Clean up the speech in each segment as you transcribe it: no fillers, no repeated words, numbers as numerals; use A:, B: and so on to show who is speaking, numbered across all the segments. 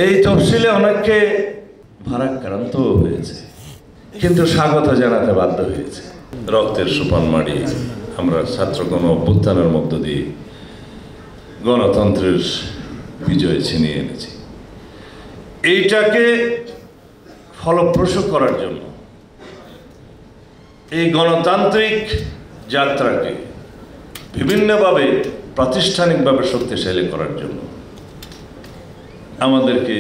A: এই তফসিলে অনেককে ভারাক্রান্ত হয়েছে, কিন্তু স্বাগত জানাতে বাধ্য হয়েছে। রক্তের সোপান মাড়িয়ে আমরা ছাত্রগণ অভ্যুত্থানের মধ্য দিয়ে গণতন্ত্রের বিজয় ছিনিয়ে এনেছি। এইটাকে ফলপ্রসূ করার জন্য, এই গণতান্ত্রিক যাত্রাকে বিভিন্নভাবে প্রাতিষ্ঠানিকভাবে শক্তিশালী করার জন্য আমাদেরকে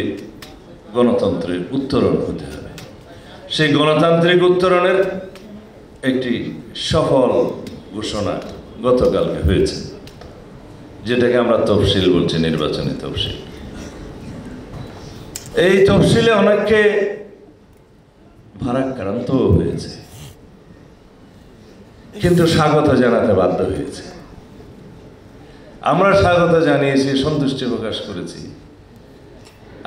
A: গণতন্ত্রের উত্তরণ হতে হবে। সেই গণতান্ত্রিক উত্তরণের একটি সফল ঘোষণা গতকালকে হয়েছে, যেটাকে আমরা তফসিল বলছি, নির্বাচনী তফসিল। এই তফসিলে অনেককে ভারাক্রান্ত হয়েছে, কিন্তু স্বাগত জানাতে বাধ্য হয়েছে। আমরা স্বাগত জানিয়েছি, সন্তুষ্টি প্রকাশ করেছি।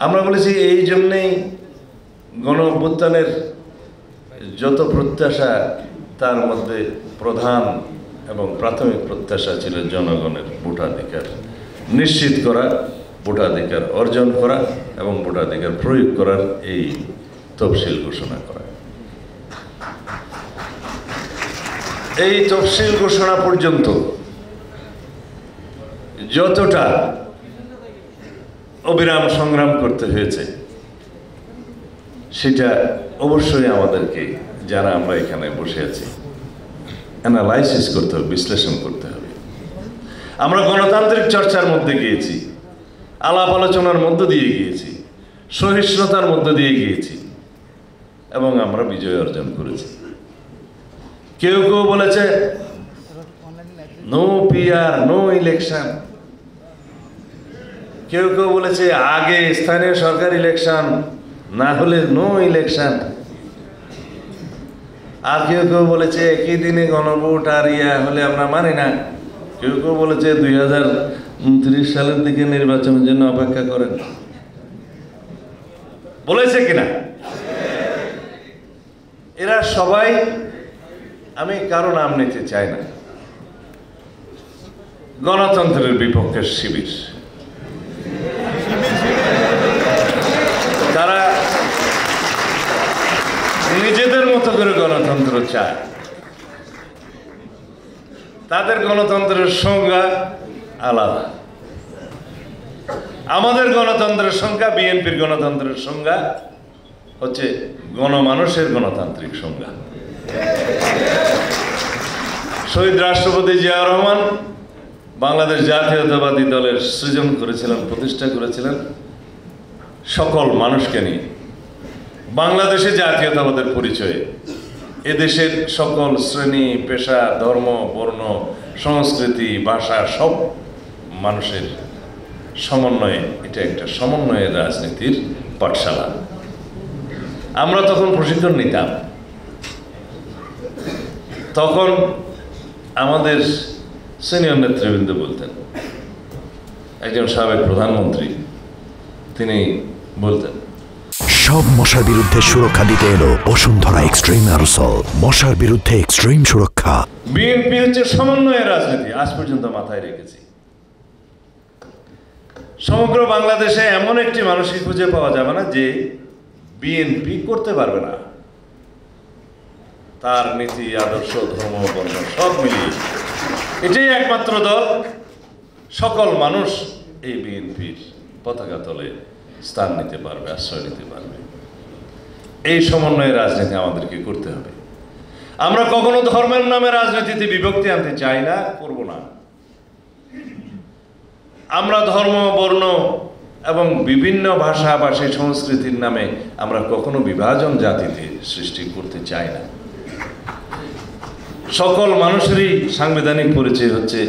A: আমরা বলেছি এই জন্যেই গণ অভ্যুত্থানের যত প্রত্যাশা, তার মধ্যে প্রধান এবং প্রাথমিক প্রত্যাশা ছিল জনগণের ভোটাধিকার নিশ্চিত করা, ভোটাধিকার অর্জন করা এবং ভোটাধিকার প্রয়োগ করার এই তফসিল ঘোষণা করা। এই তফসিল ঘোষণা পর্যন্ত যতটা অবিরাম সংগ্রাম করতে হয়েছে, সেটা অবশ্যই আমাদেরকে, যারা আমরা এখানে বসে আছি, অ্যানালাইসিস করতে হবে, বিশ্লেষণ করতে হবে। আমরা গণতান্ত্রিক চর্চার মধ্যে গিয়েছি, আলাপ আলোচনার মধ্য দিয়ে গিয়েছি, সহিষ্ণুতার মধ্য দিয়ে গিয়েছি এবং আমরা বিজয় অর্জন করেছি। কেউ কেউ বলেছে নো পিআর, নো ইলেকশন। কেউ কেউ বলেছে আগে স্থানীয় সরকার ইলেকশন, না হলে নো ইলেকশন। আর কেউ কেউ বলেছে একই দিনে গণভোট আর হলে আমরা মানি না। কেউ কেউ বলেছে 2029 সালের দিকে নির্বাচনের জন্য অপেক্ষা করেন। বলেছে কিনা? এরা সবাই, আমি কারো নাম নিতে চাই না, গণতন্ত্রের বিপক্ষের শিবির। তারা নিজেদের মতো করে গণতন্ত্র চায়। তাদের গণতন্ত্রের সংজ্ঞা আলাদা। আমাদের গণতন্ত্রের সংজ্ঞা, বিএনপির গণতন্ত্রের সংজ্ঞা হচ্ছে গণমানুষের গণতান্ত্রিক সংজ্ঞা। শহীদ রাষ্ট্রপতি জিয়াউর রহমান বাংলাদেশ জাতীয়তাবাদী দলের সৃজন করেছিলেন, প্রতিষ্ঠা করেছিলেন সকল মানুষকে নিয়ে। বাংলাদেশে জাতীয়তাবাদের পরিচয়ে এদেশের সকল শ্রেণী, পেশা, ধর্ম, বর্ণ, সংস্কৃতি, ভাষা সব মানুষের সমন্বয়ে, এটা একটা সমন্বয়ের রাজনীতির পাঠশালা। আমরা তখন প্রশিক্ষণ নিতাম। তখন আমাদের সিনিয়র নেতৃবৃন্দ বলতেন, একজন সাবেক প্রধানমন্ত্রী, তিনি বলতেন,
B: সব মশার বিরুদ্ধে সুরক্ষা দিতে এলো বসুন্ধরা এক্সট্রিম অ্যারোসল। মশার বিরুদ্ধে এক্সট্রিম সুরক্ষা।
A: বিএনপি হচ্ছে সমন্বয়ের রাজনীতি, আজ পর্যন্ত মাথায় রেখেছি। সমগ্র বাংলাদেশে এমন একটি মানুষকে খুঁজে পাওয়া যাবে না যে বিএনপি করতে পারবে না। তার নীতি, আদর্শ, ধর্ম, বর্ণ সব মিলিয়ে এটাই একমাত্র দল, সকল মানুষ এই বিএনপির পতাকা তলে স্থান নিতে পারবে, আশ্রয় নিতে পারবে। এই সমন্বয়ের রাজনীতি আমাদেরকে করতে হবে। আমরা কখনো ধর্মের নামে রাজনীতিতে বিভক্তি আনতে চাই না, করব না। আমরা ধর্ম, বর্ণ এবং বিভিন্ন ভাষা, ভাষী, সংস্কৃতির নামে আমরা কখনো বিভাজন জাতিতে সৃষ্টি করতে চাই না। সকল মানুষেরই সাংবিধানিক পরিচয় হচ্ছে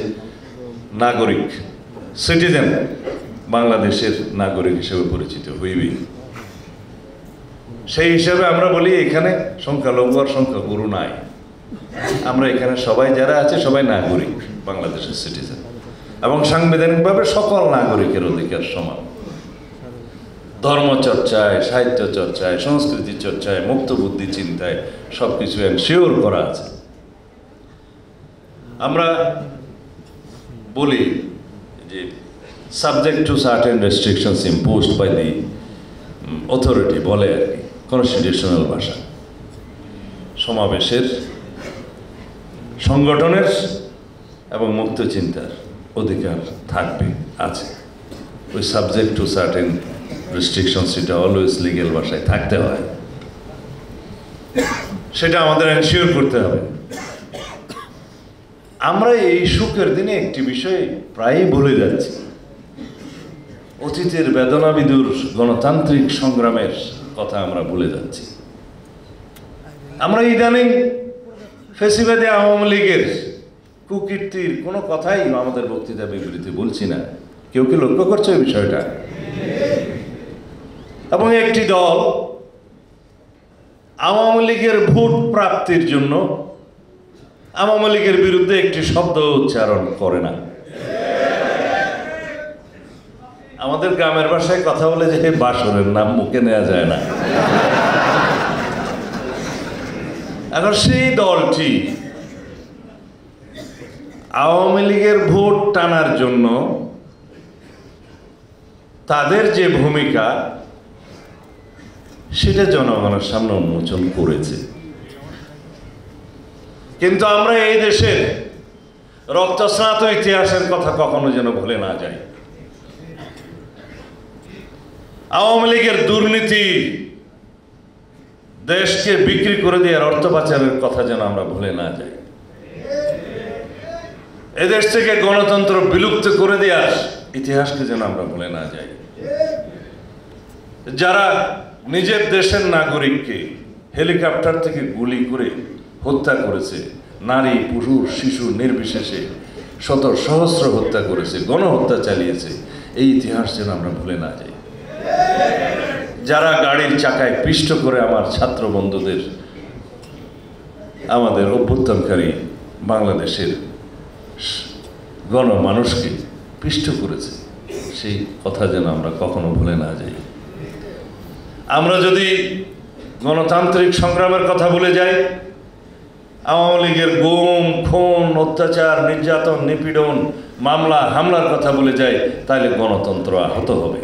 A: নাগরিক, সিটিজেন, বাংলাদেশের নাগরিক হিসেবে পরিচিত হইবেই। সেই হিসাবে আমরা বলি এখানে সংখ্যালঘু আর সংখ্যাগুরু নাই। আমরা এখানে সবাই যারা আছে সবাই নাগরিক, বাংলাদেশের সিটিজেন, এবং সাংবিধানিকভাবে সকল নাগরিকের অধিকার সমান। ধর্ম চর্চায়, সাহিত্য চর্চায়, সংস্কৃতি চর্চায়, মুক্ত বুদ্ধি চিন্তায় সবকিছু এনশিওর করা আছে। আমরা বলি যে subject to certain restrictions imposed by the authority বলে আর কি, কনস্টিটিউশনাল ভাষা, সমাবেশের, সংগঠনের এবং মুক্ত চিন্তার অধিকার থাকবে, আছে। ওই সাবজেক্ট টু সার্টেন রেস্ট্রিকশন, সেটা অলওয়েজ লিগেল ভাষায় থাকতে হয়, সেটা আমাদের এনশিওর করতে হবে। আমরা এই সুখের দিনে একটি বিষয় প্রায়ই ভুলে যাচ্ছি, অতীতের বেদনাবিদুর গণতান্ত্রিক সংগ্রামের কথা আমরা ভুলে যাচ্ছি। আমরা ইদানিং ফেসিবাদী আওয়ামী লীগের কুকীর্তির কোনো কথাই আমাদের বক্তৃতা বিবৃতি বলছি না। কেউ কি লক্ষ্য করছে এই বিষয়টা? এবং একটি দল আওয়ামী লীগের ভোট প্রাপ্তির জন্য আওয়ামী লীগের বিরুদ্ধে একটি শব্দ উচ্চারণ করে না। আমাদের গ্রামের ভাষায় কথা বলে যে বাসরের নাম মুখে নেওয়া যায় না। এখন সেই দলটি আওয়ামী লীগের ভোট টানার জন্য তাদের যে ভূমিকা সেটা জনগণের সামনে উন্মোচন করেছে। কিন্তু আমরা এই দেশের রক্তস্নাত ইতিহাসের কথা কখনো যেন ভুলে না যাই। আওয়ামী লীগের দুর্নীতি, দেশকে বিক্রি করে দেওয়ার অর্থ পাচারের কথা যেন আমরা ভুলে না যাই। এদেশ থেকে গণতন্ত্র বিলুপ্ত করে দেওয়ার ইতিহাসকে যেন আমরা ভুলে না যাই। যারা নিজের দেশের নাগরিককে হেলিকপ্টার থেকে গুলি করে হত্যা করেছে, নারী পুরুষ শিশু নির্বিশেষে শত সহস্র হত্যা করেছে, গণহত্যা চালিয়েছে, এই ইতিহাস যেন আমরা ভুলে না যাই। যারা গাড়ির চাকায় পিষ্ট করে আমার ছাত্র বন্ধুদের, আমাদের অভ্যুত্থানকারী বাংলাদেশের গণমানুষকে পিষ্ট করেছে, সেই কথা যেন আমরা কখনো ভুলে না যাই। আমরা যদি গণতান্ত্রিক সংগ্রামের কথা ভুলে যাই, আওয়ামী লীগের গুম খুন অত্যাচার নির্যাতন নিপীড়ন মামলা হামলার কথা বলে যাই, তাহলে গণতন্ত্র আহত হবে।